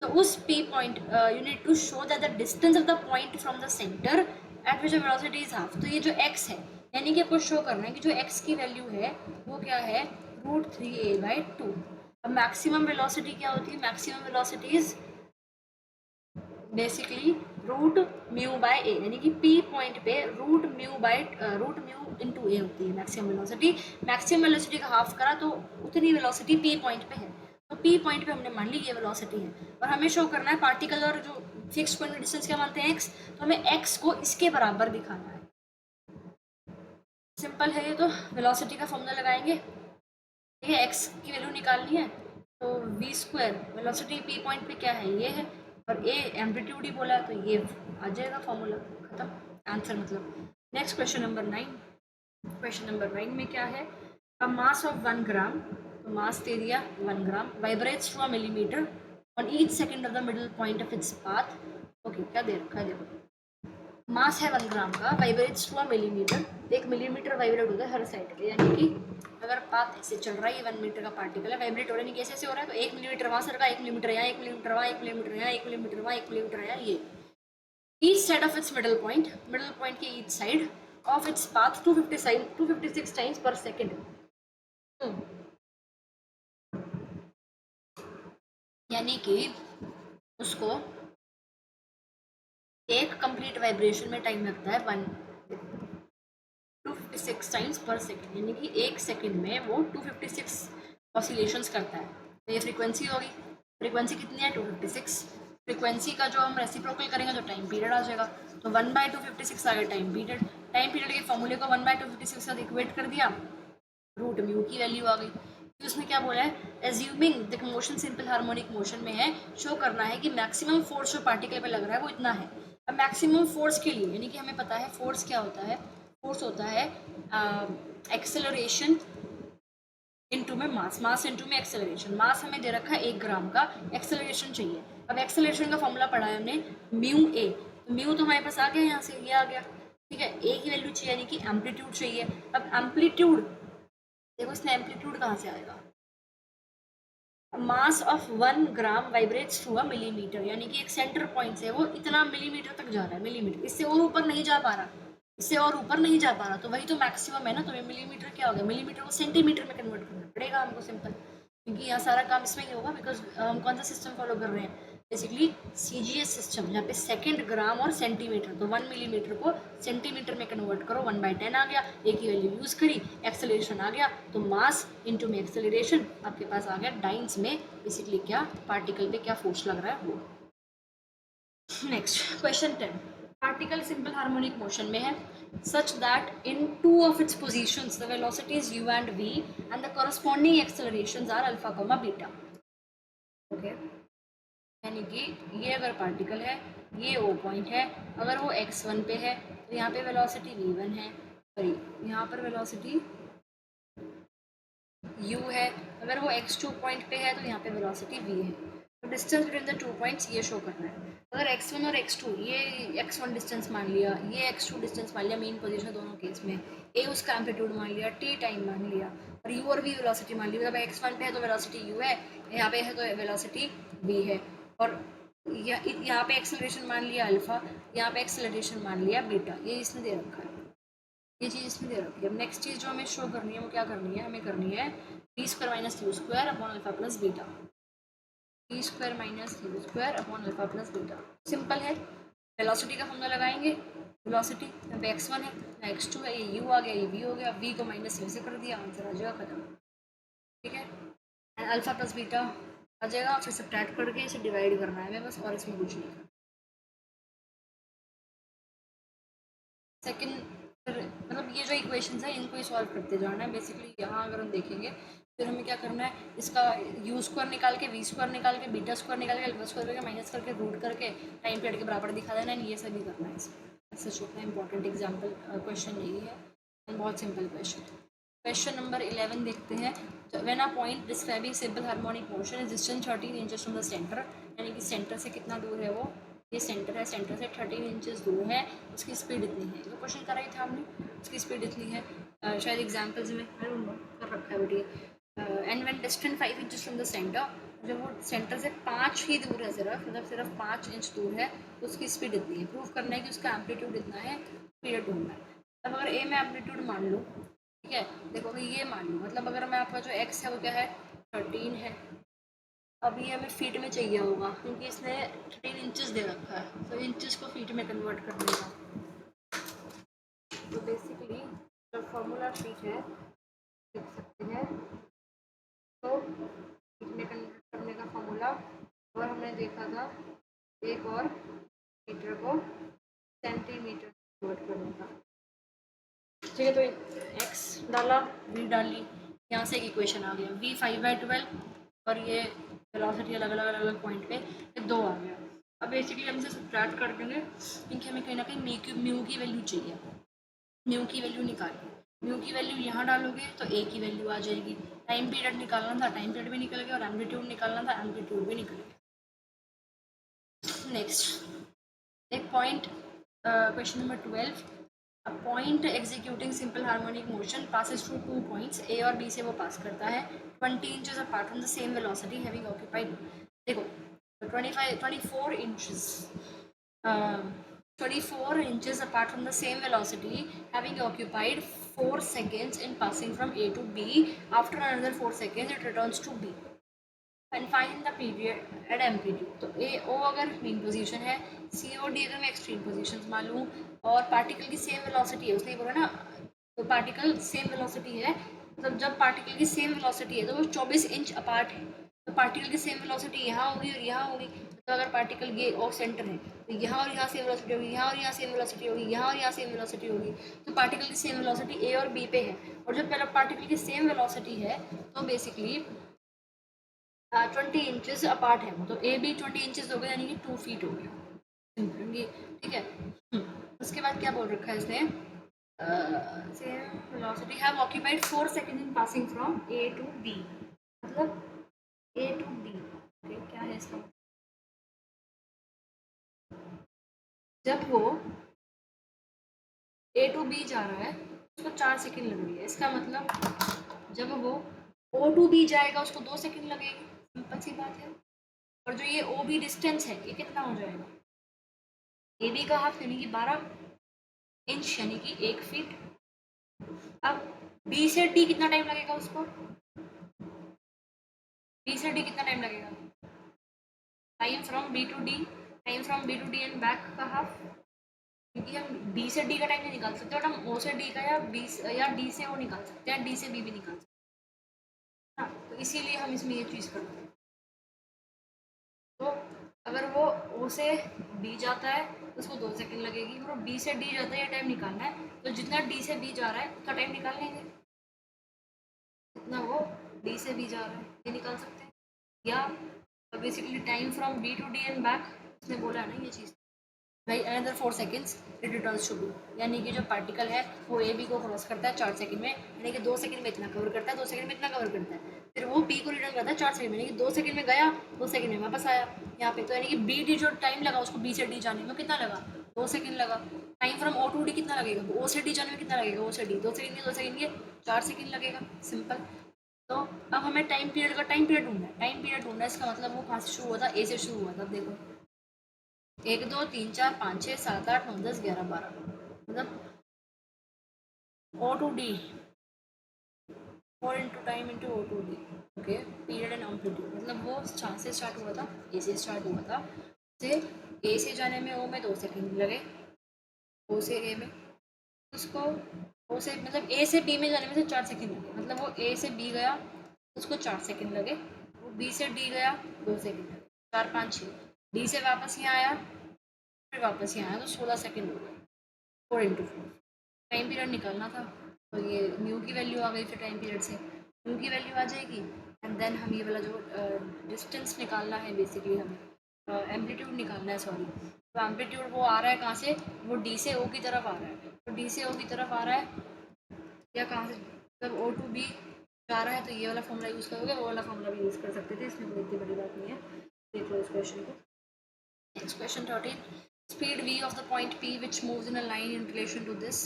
तो उस P point you need to show that the distance of the point from the centre at which the velocity is half. तो ये जो x है, यानी कि आपको शो करना है कि जो x की वैल्यू है वो क्या है? √3a/2। अब मैक्सिमम वेलोसिटी क्या होती है? Maximum velocity is basically root mu by a, यानी कि पी पॉइंट पे रूट म्यू इंटू ए होती है मैक्सिमम वेलोसिटी। मैक्सिमम वेलोसिटी का हाफ करा तो उतनी वेलोसिटी पी पॉइंट पे है, तो पी पॉइंट पे हमने मान ली ये वेलोसिटी है। और हमें शो करना है पार्टिकल और जो फिक्स पॉइंट डिस्टेंस क्या मानते हैं? x, तो हमें x को इसके बराबर दिखाना है। सिंपल है ये तो। वेलोसिटी का फॉर्मूला लगाएंगे, ठीक है, x की वैल्यू निकालनी है, तो v² वेलोसिटी पी पॉइंट पे क्या है? ये है, और a एम्पलीट्यूड ही बोला है, तो ये आ जाएगा फॉर्मूला, खत्म आंसर मतलब। Next question number 9। Question number 9 में क्या है? अ मास ऑफ 1 ग्राम, तो मास दे दिया 1 gram, vibrates to a millimetre on each second of the middle point of its path. Okay, क्या दे रखा है देखो, मास है 1 ग्राम का, vibrates to a millimetre, 1 millimetre vibrate होता है हर साइड पे। यानी कि अगर पाथ ऐसे चल रहा है, ये 1 मीटर का पार्टिकल है, वाइब्रेट हो रहा है, नहीं कैसे हो रहा है? तो 1 मिलीमीटर वहाँ सर का, 1 मिलीमीटर यहाँ, 1 मिलीमीटर वहाँ, 1 मिलीमीटर यहाँ, 1 मिलीमीटर वहाँ, 1 मिलीमीटर यहाँ, ये each side of its middle point की each side of its path 256 times per second. यानी कि उसको एक कंप्लीट वाइब्रेशन में टाइम लगता है 256 टाइम्स पर सेकेंड, यानी कि एक सेकेंड में वो 256 ऑसिलेशंस करता है। तो ये फ्रीक्वेंसी होगी। फ्रीक्वेंसी कितनी है? 256। फ्रीक्वेंसी का जो हम रेसिप्रोकल करेंगे तो टाइम पीरियड आ जाएगा। तो 1/256 आ गया टाइम पीरियड। टाइम पीरियड के फॉर्मूले को 1/256 के साथ इक्वेट कर दिया, रूट म्यू की वैल्यू आ गई। तो उसने क्या बोला है, assuming the motion simple harmonic motion में है, शो करना है कि मैक्सिमम फोर्स जो पार्टिकल पे लग रहा है वो इतना है। अब मैक्सिमम फोर्स के लिए यानी कि हमें पता है फोर्स क्या होता है, फोर्स होता है एक्सेलरेशन इनटू में मास, मास इनटू में एक्सेलरेशन। मास हमें दे रखा है 1 ग्राम का, एक्सेलरेशन चाहिए। अब एक्सेलरेशन का फॉर्मूला पढ़ा है हमने म्यू ए, तो म्यू तो हमारे पास आ गया, यहाँ से ये आ गया, ठीक है। ए की वैल्यू चाहिए यानी कि एम्पलीट्यूड चाहिए। अब एम्पलीट्यूड देखो, इसमें एम्पलीट्यूड कहाँ से आएगा, mass of 1 gram vibrates through a millimetre, यानी कि एक सेंटर पॉइंट से वो इतना मिलीमीटर तक जा रहा है, मिलीमीटर, इससे और ऊपर नहीं जा पा रहा, इससे और ऊपर नहीं जा पा रहा, तो वही तो मैक्सिमम है ना। तो ये मिलीमीटर क्या हो गया, मिलीमीटर को सेंटीमीटर में कन्वर्ट करना पड़ेगा हमको सिंपल, क्योंकि यहाँ सारा काम इसमें ही होगा, बिकॉज हम कौन सा सिस्टम फॉलो कर रहे हैं, बेसिकली CGS सिस्टम, जहाँ पे सेकंड, ग्राम और सेंटीमीटर, तो 1 मिलीमीटर को सेंटीमीटर में कन्वर्ट करो, 1/10 आ गया, ए की वैल्यू यूज करी, एक्सेलरेशन आ गया, तो मास इनटू में एक्सेलरेशन आपके पास आ गया डाइंस में, बेसिकली क्या पार्टिकल पे क्या फोर्स लग रहा है वो। Next question 10, particle simple harmonic motion में है such that in two of its positions the velocities u and v and the corresponding accelerations are alpha comma beta, okay? यानी कि ये अगर पार्टिकल है, ये O पॉइंट है, अगर वो x1 पे है तो यहाँ पे वेलोसिटी v1 है, सॉरी यहाँ पर वेलोसिटी u है, अगर वो x2 पॉइंट पे है तो यहाँ पे वेलोसिटी v है। तो डिस्टेंस बिटवीन द 2 पॉइंट्स ये शो करना है। अगर x1 और x2, ये x1 डिस्टेंस मान लिया, ये x2 डिस्टेंस मान लिया, मेन पोजीशन दोनों केस में, a उसका एम्पलीट्यूड मान लिया, t टाइम मान लिया, और u और v वेलोसिटी मान ली, मतलब x1 पे है तो वेलोसिटी u है, यहाँ पे है तो वेलोसिटी v है, और यहाँ पे एक्सेलरेशन मान लिया अल्फा, यहाँ पे एक्सेलरेशन मान लिया बीटा, ये इसने दे रखा है, ये चीज़ इसमें दे रखी है। अब नेक्स्ट चीज़ जो हमें शो करनी है वो क्या करनी है, हमें करनी है T square minus you square upon alpha plus beta, T square minus you square upon alpha plus beta. Simple है, वेलोसिटी का फॉर्मूला लगाएंगे, वेलोसिटी यहाँ पे x1 है, यहाँ x2 है, ये u आ गया, ये v हो गया, v को माइनस u से कर दिया, आंसर आ जाएगा, खत्म, ठीक है। एंड अल्फा प्लस बीटा आ जाएगा, फिर सब्ट्रैक्ट करके इसे डिवाइड करना है हमें बस, और इसमें कुछ नहीं करना। सेकंड मतलब ये जो इक्वेशंस है इनको ही सॉल्व करते जाना है बेसिकली। यहाँ अगर हम देखेंगे फिर हमें क्या करना है, इसका यू स्क्वायर निकाल के, वी स्क्वायर निकाल के, बीटा स्क्वायर निकाल के, अल्फा स्क्वायर करके, माइनस करके, रूट करके, टाइम पीरियड के बराबर दिखा देना है, ये सब भी करना है इसमें। सच उतना इंपॉर्टेंट एग्जाम्पल क्वेश्चन यही है, बहुत सिंपल क्वेश्चन। क्वेश्चन नंबर 11 देखते हैं। When a point describing simple harmonic motion is distance 13 inches from the centre, यानी कि सेंटर से कितना दूर है वो, ये सेंटर है, सेंटर से 13 इंचेस दूर है, उसकी स्पीड इतनी है। जो क्वेश्चन कराई था हमने, उसकी स्पीड इतनी है, शायद एग्जाम्पल्स में आई डोंट नो कर रखा है बेटी। And when distance 5 inches from the centre, जब वो सेंटर से 5 ही दूर है, सिर्फ मतलब सिर्फ 5 इंच दूर है, तो उसकी स्पीड इतनी है। प्रूव करना है कि उसका एम्पलीट्यूड इतना है, पीरियड ढूंढना है। अब अगर ए में एम्पलीट्यूड मान लो, ठीक है, देखो अगर ये मान लो, मतलब अगर मैं आपका जो एक्स है वो क्या है 13 है, अब ये हमें फीट में चाहिए होगा क्योंकि इसने 13 इंचेस दे रखा है, तो इंचेस को फीट में कन्वर्ट कर देगा। तो बेसिकली जो फॉर्मूला फीट है लिख सकते हैं, तो फीट में कन्वर्ट करने का फॉर्मूला, और हमने देखा था एक और मीटर को सेंटीमीटर कन्वर्ट करने का, ठीक है। तो एक्स डाला, वी डाली, यहाँ से एक इक्वेशन आ गया, v 5/12 और ये वेलोसिटी अलग अलग अलग अलग पॉइंट पे ये 2 आ गया। अब बेसिकली हम इसे सब्ट्रैक्ट कर देंगे क्योंकि हमें कहीं ना कहीं म्यू की वैल्यू चाहिए, म्यू की वैल्यू निकालिए, म्यू की वैल्यू यहाँ डालोगे तो ए की वैल्यू आ जाएगी। टाइम पीरियड निकालना था, टाइम पीरियड भी निकल गया, और एम्पलीट्यूड निकालना था, एम्पलीट्यूड भी निकल गया। नेक्स्ट एक point, question number 12, A point executing simple harmonic motion passes through 2 points A और B से वो पास करता है 20 inches apart from the same velocity having occupied, देखो 24 inches 24 inches apart from the same velocity having occupied 4 seconds in passing from A to B, after another 4 seconds it returns to B and find the period at amplitude। तो ए ओ अगर main position है, सी O D अगर मैं extreme position मान लूँ, और particle की same velocity है, उसने बोला ना, तो पार्टिकल सेम वेलोसिटी है, मतलब जब पार्टिकल की सेम वेलोसिटी है तो वो 24 इंच अपार्ट है, तो पार्टिकल की सेम वेलोसिटी यहाँ होगी और यहाँ होगी, तो अगर पार्टिकल ये ऑफ सेंटर है तो यहाँ और यहाँ सेम वेलोसिटी होगी, यहाँ और यहाँ सेम वेलोसिटी होगी, यहाँ और यहाँ सेम वेलोसिटी होगी। तो पार्टिकल की सेम वेलोसिटी ए और बी पे है, और जब पहले पार्टिकल की सेम वेलोसिटी है तो बेसिकली 20 इंचेस अपार्ट है वो, तो ए बी 20 इंचेस हो गया, यानी कि 2 फीट हो गया। ठीक है। उसके बाद क्या बोल रखा है इसने, same velocity have occupied 4 seconds in passing from A to B, मतलब A to B। ओके, क्या है इसका, जब वो A to B जा रहा है उसको 4 सेकंड लग रही है, इसका मतलब जब वो O to B जाएगा उसको 2 सेकंड लगेगी, सिंपल सी बात है। और जो ये OB डिस्टेंस है ये कितना हो जाएगा, AB का हाफ यानी कि 12 इंच यानी कि 1 फीट। अब B से D कितना टाइम लगेगा उसको, B से D कितना टाइम लगेगा, time from B to D, time from B to D and back का हाफ, क्योंकि हम B से D का टाइम नहीं निकाल सकते और हम O से D का या D से O निकाल सकते हैं, D से B भी निकाल सकते हैं। हाँ, तो इसीलिए हम इसमें ये चीज़ करते हैं। तो अगर वो O से B जाता है तो उसको 2 सेकंड लगेगी, और B से D जाता है ये टाइम निकालना है, तो जितना D से B जा रहा है उतना टाइम निकाल लेंगे, जितना वो D से B जा रहा है ये निकाल सकते हैं। या basically time from B to D and back, उसने बोला है ना ये चीज़, भाई another 4 seconds it returns to B, यानी कि जो पार्टिकल है वो ए बी को क्रॉस करता है 4 सेकंड में, यानी कि 2 सेकंड में इतना कवर करता है, 2 सेकंड में इतना कवर करता है, फिर वो बी को रिटर्न करता है 4 सेकंड में, यानी कि 2 सेकंड में गया 2 सेकंड में वापस आया यहाँ पे, तो यानी कि बी डी जो टाइम लगा उसको बी से डी जाने में कितना लगा, 2 सेकंड लगा। Time from O to D कितना लगेगा, ओ से डी जाने में कितना लगेगा, ओ से डी 2 सेकंड के 2 सेकंड के 4 सेकंड लगेगा, सिंपल। तो अब हमें टाइम पीरियड का टाइम पीरियड ढूंढना है, टाइम पीरियड ढूंढना है, इसका मतलब वो कहाँ से शुरू हुआ था, ए से शुरू हुआ था। अब देखो 1 2 3 4 5 6 7 8 9 10 11 12, मतलब O to D 4 into time into O to D। Okay, period and amplitude, मतलब वो जहाँ से स्टार्ट हुआ था ए से स्टार्ट हुआ था, से ए से जाने में O में 2 सेकंड लगे, O से ए में, उसको O से मतलब ए से बी में जाने में से 4 सेकंड लगे, मतलब वो ए से बी गया उसको 4 सेकंड लगे, वो बी से डी गया 2 सेकंड लगे, 4 5 6, डी से वापस यहाँ आया फिर वापस यहाँ आया, तो 16 सेकंड हो गए, 4 इंटू 4 टाइम पीरियड निकालना था। तो ये न्यू की वैल्यू आ गई, फिर टाइम पीरियड से न्यू की वैल्यू आ जाएगी, एंड देन हम ये वाला जो डिस्टेंस निकालना है, बेसिकली हमें एम्पलीट्यूड निकालना है, सॉरी, तो एम्पलीट्यूड वो आ रहा है कहाँ से, वो डी से ओ की तरफ आ रहा है, तो डी से ओ की तरफ आ रहा है या कहाँ से, जब ओ टू बी जा रहा है तो ये वाला फॉर्मूला यूज़ करोगे, वो वाला फॉर्मूला भी यूज़ कर सकते थे, इसमें कोई इतनी बड़ी बात नहीं है। देख लो इस क्वेश्चन को। Next question 13, speed v of the point p which moves in a line in relation to this,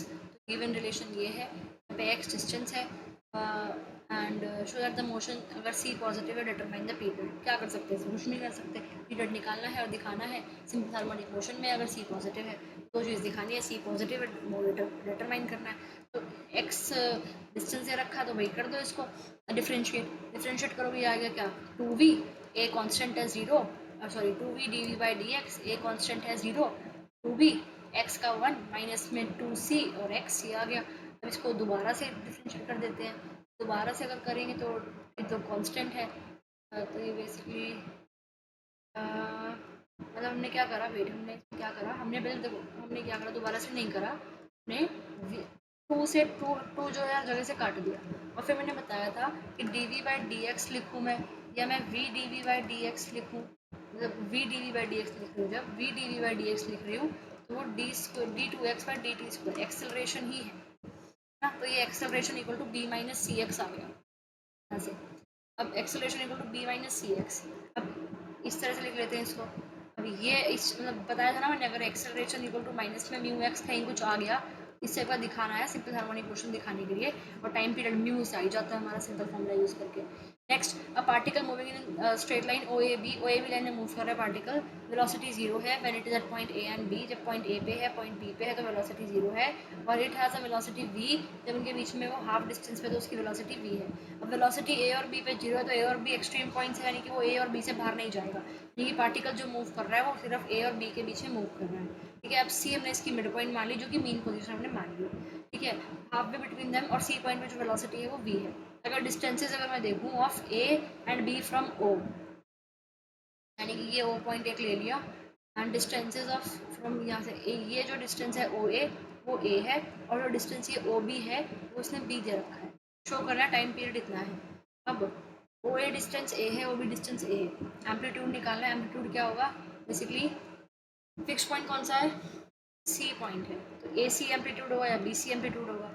given relation ये है, पे x distance है, and show that the motion अगर c पॉजिटिव है determine the period। क्या कर सकते हैं, कुछ नहीं कर सकते, पीरियड निकालना है और दिखाना है, सिंपल हार्मोनिक मोशन में अगर c पॉजिटिव है तो चीज़ दिखानी है, c पॉजिटिव है डिटरमाइन करना है, तो x डिस्टेंस है रखा तो वही कर दो, इसको डिफ्रेंशिएट करोगे, आ गया क्या 2v, a कांस्टेंट है 0, sorry 2v dv by dx, a constant है 0, 2v x का 1 माइनस में 2c और x ये आ गया। अब इसको दोबारा से डिफरेंशिएट कर देते हैं, दोबारा से अगर करेंगे तो ये तो कांस्टेंट है, तो ये बेसिकली मतलब हमने क्या करा, वेट हमने क्या करा, हमने पहले देखो हमने क्या करा, दोबारा से नहीं करा, हमने 2 से 2 जो है जगह से काट दिया, और फिर मैंने बताया था कि dv by dx लिखूँ मैं, या मैं v dv by dx लिखूँ, मतलब v dv by dx लिख रही हूँ, जब v dv by dx लिख रही हूँ तो वो d2x by dt square acceleration ही है ना, तो ये acceleration equal to b minus C x आ गया यहाँ से। अब acceleration equal to b minus C x, अब इस तरह से लिख लेते हैं इसको। अब ये इस मतलब बताया था ना मैंने, अगर एक्सेलरेशन इक्वल टू माइनस में म्यू एक्स कहीं कुछ आ गया, इससे एक बार दिखाना है सिंपल हार्मोनिक मोशन दिखाने के लिए, और टाइम पीरियड म्यू से आ ही जाता है हमारा सिंपल फॉर्मूला यूज़ करके। Next, a particle moving in straight line O A B line में मूव कर रहा है पार्टिकल, वेलोसिटी 0 है when it is at point A and B, जब पॉइंट ए पे है पॉइंट बी पे है तो वेलोसिटी 0 है, और it has a velocity v, जब उनके बीच में वो हाफ डिस्टेंस पे तो उसकी वेलोसिटी v है। अब वेलोसिटी ए और बी पे 0 है तो ए और बी एक्सट्रीम पॉइंट्स है, यानी कि वो ए और बी से बाहर नहीं जाएगा, यानी कि पार्टिकल जो मूव कर रहा है वो सिर्फ ए और बी के बीच में मूव कर रहा है, ठीक है। अब सी हमने इसकी मिड पॉइंट मान ली, जो कि मीन पोजीशन हमने मान ली, ठीक है, हाफ वे बिटवीन देम, और सी पॉइंट में जो वेलोसिटी है वो v है। अगर डिस्टेंसेज अगर मैं देखूँ of A and B from O, यानी कि ये ओ पॉइंट एक ले लिया एंड डिस्टेंसेज ऑफ फ्रॉम यहाँ से ये जो डिस्टेंस है ओ ए वो ए है, और जो डिस्टेंस ये ओ बी है वो उसने बी दे रखा है। शो करना है टाइम पीरियड इतना है। अब ओ ए डिस्टेंस ए है, ओ बी डिस्टेंस ए है, एम्पलीट्यूड निकालना है। एम्पलीट्यूड क्या होगा बेसिकली, फिक्स पॉइंट कौन सा है, सी पॉइंट है, तो ए सी एम्पलीट्यूड होगा या बी सी एम्पलीट्यूड होगा।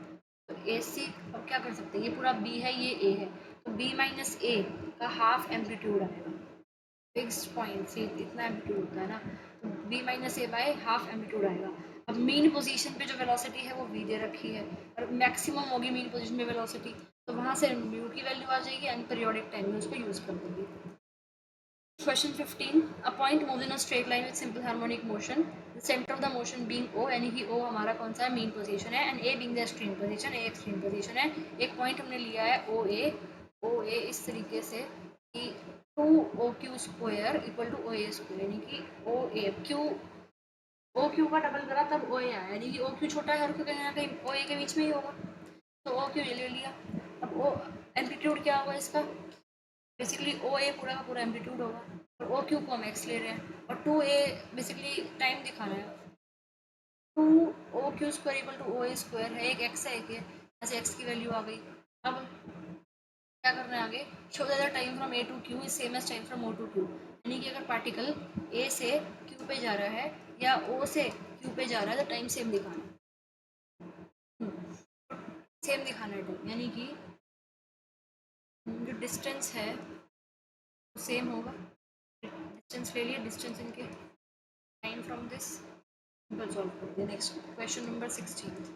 तो ए सी, अब क्या कर सकते हैं, ये पूरा बी है ये ए है, तो बी माइनस ए का हाफ एम्पलीट्यूड आएगा। फिक्स पॉइंट से इतना एम्पलीट्यूड होता है ना, तो B minus A by half amplitude आएगा। अब मीन पोजीशन पे जो वेलोसिटी है वो वी दे रखी है, और मैक्सिमम होगी मीन पोजीशन पे वेलोसिटी, तो वहाँ से म्यू की वैल्यू आ जाएगी एंड पीरियोडिक टाइम में उसको यूज़ कर देंगे। Question 15. A point moves in a straight line with simple harmonic motion. The center of the motion being O, यानी कि O हमारा कौन सा है, मीन पोजीशन है, and A being the extreme position, A extreme position है। एक point हमने लिया है ओ ए इस तरीके से कि 2OQ square equal to OA square, यानी कि ओ क्यू का डबल करा तब OA आया, यानी कि OQ छोटा है और कहीं ना कहीं OA के बीच में ही होगा, तो OQ ये ले लिया। अब ओ एम्पलीट्यूड क्या होगा इसका, बेसिकली ओ ए पूरा का पूरा एम्पलीट्यूड होगा, और ओ क्यू को हम एक्स ले रहे हैं, और 2A बेसिकली टाइम दिखाना है। 2OQ square equal to O A square है, एक एक्स है एक है, ऐसे एक्स की वैल्यू आ गई। अब क्या करना है आगे, show that the time from A to Q is same as time from O to Q, यानी कि अगर पार्टिकल ए से क्यू पे जा रहा है या ओ से क्यू पे जा रहा है तो टाइम सेम दिखाना है, सेम दिखाना है टाइम, यानी कि जो डिस्टेंस है वो सेम होगा। डिस्टेंस ले लिए, डिस्टेंस इनके, time from this, simple solve कर दिया। नेक्स्ट क्वेश्चन नंबर 16,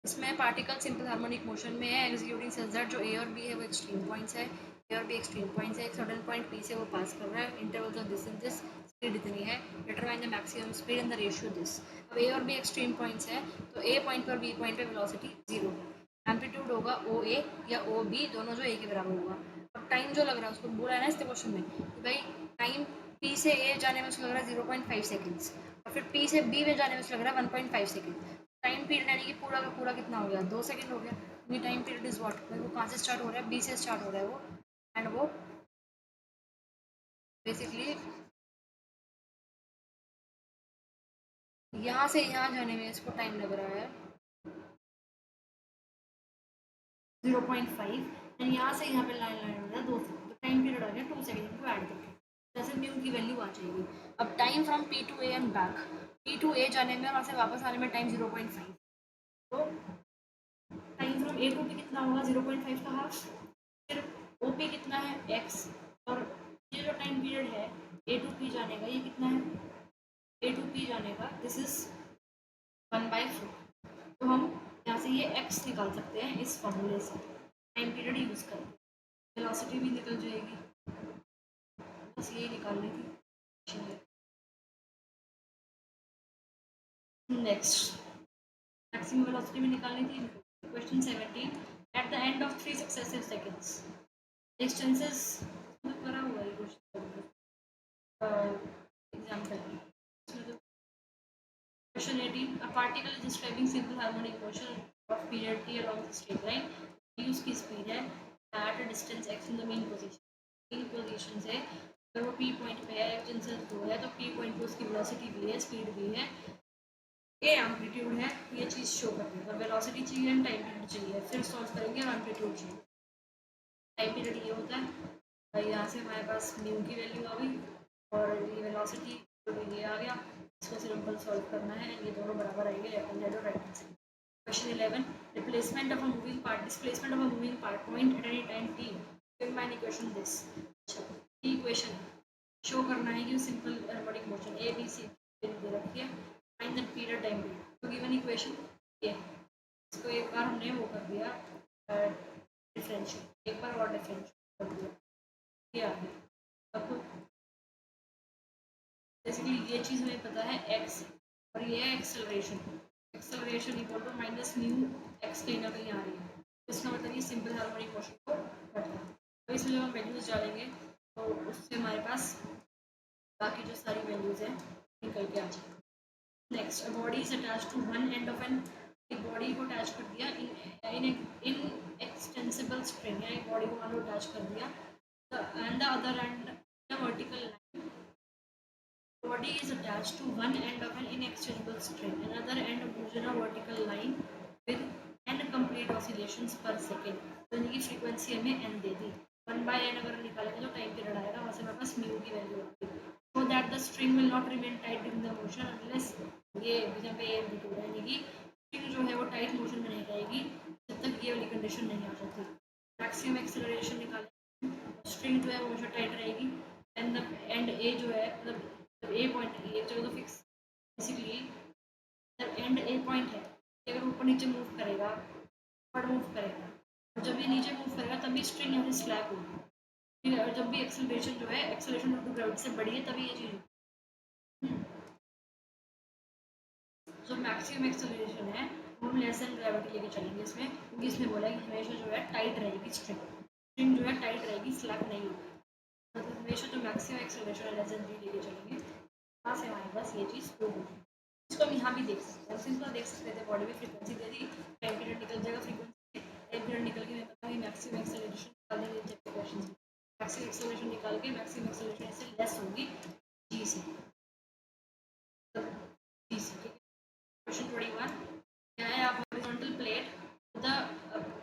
इसमें पार्टिकल सिंपल हार्मोनिक मोशन में है, एग्जीक्यूटिंग सच दैट जो ए और बी है वो एक्सट्रीम पॉइंट्स है, ए और बी एक्सट्रीम पॉइंट्स है, एक सडन पॉइंट पी से वो पास कर रहा है, intervals of this and this, speed इतनी है, determine the maximum speed and the ratio this. अब ए और बी एक्सट्रीम पॉइंट्स है, तो ए पॉइंट पर बी पॉइंट पे वेलोसिटी जीरो है, एम्पलीट्यूड होगा ओ ए या ओ बी, दोनों जो ए के बराबर होगा। अब टाइम जो लग रहा है उसको बोला है ना इस क्वेश्चन में कि भाई टाइम पी से ए जाने में उसको लग रहा है 0.5 सेकेंड्स, और फिर पी से बी में जाने में उसको लग रहा है 1.5 सेकेंड। टाइम पीरियड यानी कि पूरा का पूरा कितना हो गया, 2 सेकंड हो गया, क्योंकि टाइम पीरियड इज व्हाट, वो कहाँ से स्टार्ट हो रहा है, बी से स्टार्ट हो रहा है वो, एंड वो बेसिकली यहाँ से यहाँ जाने में इसको टाइम लग रहा है 0.5, एंड यहाँ से यहाँ पे लाइन लाइन हो रहा है 2 सेकंड, तो टाइम पीरियड आ गया 2 सेकंड को ऐड करके, जैसे म्यू की वैल्यू आ जाएगी। अब time from P to A and back, P to A जाने में और वहाँ से वापस आने में टाइम 0.5, तो time from A to P कितना होगा 0.5 का हाफ, फिर ओ पी कितना है एक्स, और ये जो टाइम पीरियड है ए टू पी जाने का ये कितना है, ए टू पी जाने का दिस इज 1/4, तो हम यहाँ से ये एक्स निकाल सकते हैं इस फॉर्मूले से, टाइम पीरियड यूज़ करके वेलोसिटी भी निकल जाएगी, बस ये निकालने की। नेक्स्ट मैक्सिमम वेलोसिटी भी निकालनी थी। Question 17, at the end of 3 successive seconds distances करा हुआ है question, example. Question 18, a particle is describing simple harmonic motion of period t along the straight line. use की speed है at a distance x in the mean position. mean position से अगर वो p point पे है, x distance 2 है, तो p point पे उसकी velocity v है, speed v है, a amplitude है, ये चीज़ शो कर देगा। velocity चाहिए एंड टाइम पीरियड चाहिए, फिर सॉल्व करेंगे और amplitude चाहिए। टाइम पीरियड ये होता है, यहाँ से हमारे पास म्यू की वैल्यू आ गई और ये वेलोसिटी जो ये आ गया, इसको सिंपल सॉल्व करना है, ये दोनों बराबर आएंगे लेफ्ट हैंड साइड और right hand side. Question 11, replacement of a moving part, displacement of a moving part point at any time T, फिर मैंने इक्वेशन दिस, अच्छा टी इक्वेशन शो करना है कि simple harmonic motion A B C दे रखी है, find the period time period, तो गिवन इक्वेशन ये, इसको एक बार हमने वो कर दिया डिफरेंशियल, एक बार और डिफरेंशियल कर दिया, ये आ गया। अब बेसिकली ये चीज़ हमें पता है x, और ये है acceleration, acceleration equal to minus mu x कहीं ना कहीं आ रही है, तो इसका मतलब ये सिंपल हार्मोनिक मोशन को घटा है। तो इसमें जब हम वैल्यूज़ डालेंगे तो उससे हमारे पास बाकी जो सारी वैल्यूज़ हैं निकल के आ जाएगी। Next, body is attach to one end of an, एक बॉडी को अटैच कर दिया इन एक्सटेंसिबल स्ट्रिंग, या एक बॉडी को मान लो अटैच कर दिया, and the other and the vertical line body is attached to one end of an inexchangeable string, another end moves in a vertical line with n complete oscillations per second. तो इनकी frequency हमें n दे दी, 1/n अगर निकालेंगे तो time period आएगा, वहाँ से हमारे पास म्यू की वैल्यू आएगी. So that the string will not remain tight during the motion unless ये जहाँ पे एम्पलीट्यूड है, यानी कि स्ट्रिंग जो है वो टाइट मोशन में नहीं रहेगी जब तक ये वाली कंडीशन नहीं आ जाती. मैक्सिमम एक्सेलरेशन निकालें, स्ट्रिंग जो है वो हमेशा टाइट रहेगी, एंड ए जो है मतलब ए पॉइंट एक जगह तो फिक्स, बेसिकली जब एंड ए पॉइंट है, अगर ऊपर नीचे मूव करेगा, ऊपर मूव करेगा, और जब ये नीचे मूव करेगा तभी स्ट्रिंग यहाँ से स्लैप होगी. और जब भी एक्सेलरेशन जो है, एक्सेलरेशन ड्यू टू ग्रेविटी से बड़ी है तभी ये चीज़. जो मैक्सिमम एक्सेलरेशन है वो हम लेस देन ग्रेविटी लेके चलेंगे इसमें, क्योंकि इसमें बोला है कि हमेशा जो है टाइट रहेगी स्ट्रिंग जो है टाइट रहेगी, स्लैप नहीं होगी. मतलब हमेशा जो मैक्सिमम एक्सेलरेशन है लेस देन v लेके चलेंगे, वहाँ से हमारे पास ये चीज़ प्रूव होगी. इसको हम यहाँ भी देख सकते हैं, सिंपल देख सकते थे, बॉडी में फ्रीक्वेंसी दे दी, टाइम पीरियड निकल जाएगा, फ्रीक्वेंसी टाइम पीरियड निकल के मैं बताऊँगी मैक्सिमम एक्सेलरेशन निकाल देंगे जब क्वेश्चन. मैक्सिमम एक्सेलरेशन निकाल के मैक्सिमम एक्सेलरेशन इससे लेस होगी जी से. क्वेश्चन 21 क्या है, आप horizontal plate the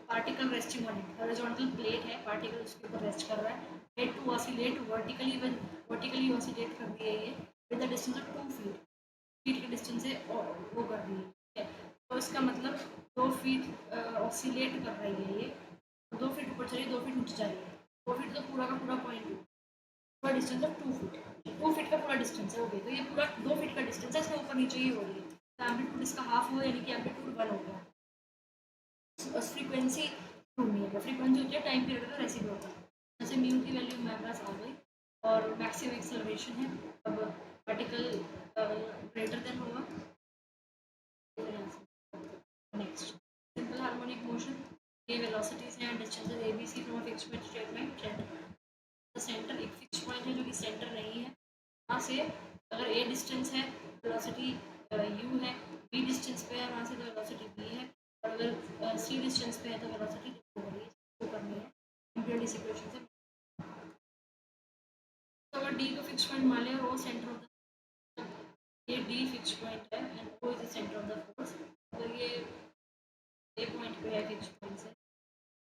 particle resting on it, horizontal plate है, पार्टिकल उसके ऊपर रेस्ट कर रहा है, plate to oscillate vertically oscillate कर दिया ये with the distance of 2 feet, feet के डिस्टेंस से वो कर रही है. तो इसका मतलब 2 फीट ऑसिलेट कर रही है ये, 2 फीट ऊपर चलिए, 2 फीट नीचे जा रही है, 2 फीट तो पूरा का पूरा पॉइंट है, पूरा डिस्टेंस ऑफ 2 फीट, 2 फीट का पूरा डिस्टेंस है. ओके, तो ये पूरा 2 फीट का डिस्टेंस है, इसमें ऊपर नीचे ही हो रही है, तो एम्पलीट्यूड इसका हाफ हो, यानी कि एम्पलीट्यूड 1 हो गया. बस फ्रीक्वेंसी ढूंढनी है, फ्रीक्वेंसी होती है टाइम पीरियड का रेसिड्यू होता है. जैसे म्यू की वैल्यू हमारे पास आ गई और मैक्सिमम एक्सेलरेशन है, अब पार्टिकल ग्रेटर देन होगा. नेक्स्ट सिंपल हार्मोनिक मोशन, ये वेलोसिटीज हैं, distances A B C from a fixed point straight line centre. Centre एक फिक्स पॉइंट है जो कि सेंटर नहीं है, वहाँ से अगर ए डिस्टेंस है वेलोसिटी यू है, बी डिस्टेंस पे है वहाँ से तो वेलोसिटी बी है, और अगर सी डिस्टेंस पे है तो वेलोसिटी करनी है इम्प्लीमेंट इस इक्वेशन से. तो अगर डी को फिक्स पॉइंट मान लिया और वो सेंटर ऑफ द, ये डी फिक्स पॉइंट है एंड वो is the centre of the force, तो ये ए पॉइंट पे है फिक्स पॉइंट से,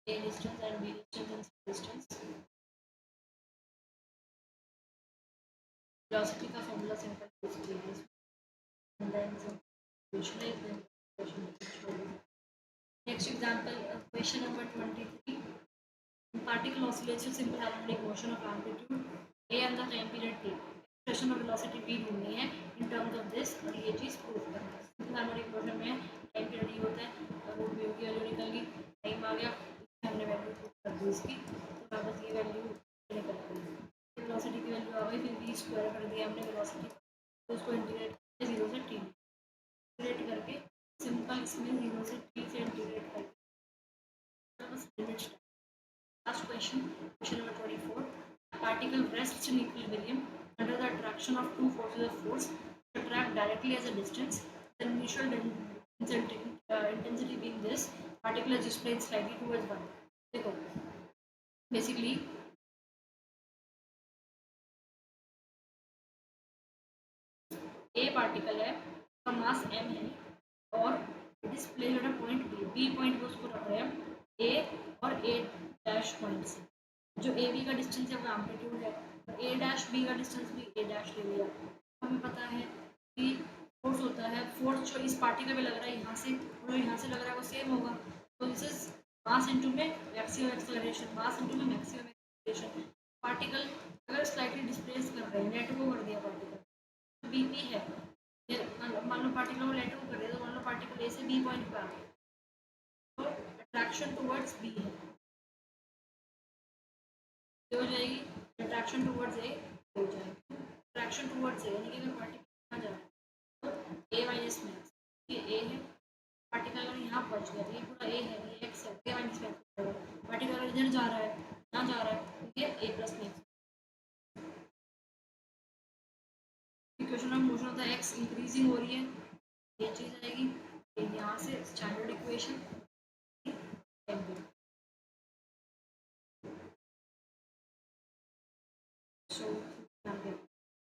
A distance and B distance and C distance. Velocity का फॉर्मूला सिंपल यूज किया है and then some visualize them. Next example, question number 23. Particle oscillates with simple harmonic motion of amplitude a and the time period t. Expression of velocity v ढूंढनी है in terms of this, और ये चीज़ prove करना है. Simple harmonic motion में time period ही होता है, और वो म्यू की वैल्यू निकल गई, टाइम आ गया, हमने वैल्यू प्रूव कर दी इसकी, तो वापस ये वैल्यू निकल गई, वेलोसिटी की वैल्यू आ गई, फिर v स्क्वायर कर दिया हमने वेलोसिटी, तो उसको इंटीग्रेट 0 से t इंटीग्रेट करके सिंपल इसमें 0 से t से इंटीग्रेट करके बस limit. Last question, question number 24. Particle rests in equilibrium under the attraction of two forces of force that attract directly as a distance. The initial intensity being this, particle is displayed slightly towards one. देखो basically ए particle है, उसका मास m है, और display जो है point B point पे उसको रख रहे हैं ए और ए डैश पॉइंट से. जो ए बी का डिस्टेंस है वो एम्पलीट्यूड है, ए डैश बी का डिस्टेंस भी ए डैश ले लिया. हमें पता है कि फोर्स होता है, फोर्स जो इस पार्टिकल पे लग रहा है यहाँ से, और जो यहाँ से लग रहा है वो सेम होगा. तो दिस इज मास इनटू में मैक्सिमम एक्सेलरेशन, मास इनटू में मैक्सिमम एक्सेलरेशन. पार्टिकल अगर स्लाइटली डिस्प्लेस कर रहे हैं, लेट गो कर दिया पार्टिकल, बी पी है, मान लो पार्टिकल को लेट गो कर दिया, तो मान लो पार्टिकल ए से बी पॉइंट पर आ गया, तो अट्रैक्शन टुवर्ड्स बी है, हो जाएगी, अट्रैक्शन टुवर्ड्स ए हो जाएगी, अट्रैक्शन टुवर्ड्स ए, यानी कि अगर पार्टिकल यहाँ जा रहा है तो ए माइनस मैक्स, ये ए है, पार्टिकल अगर यहाँ पहुँच गया तो ये पूरा ए है, ये एक्स है, ए माइनस मैक्स. पार्टिकल अगर इधर जा रहा है, यहाँ जा रहा है, तो ये A plus max. Equation of motion होता है एक्स इंक्रीजिंग हो रही है, ये चीज़ आएगी, यहाँ से स्टैंडर्ड इक्वेशन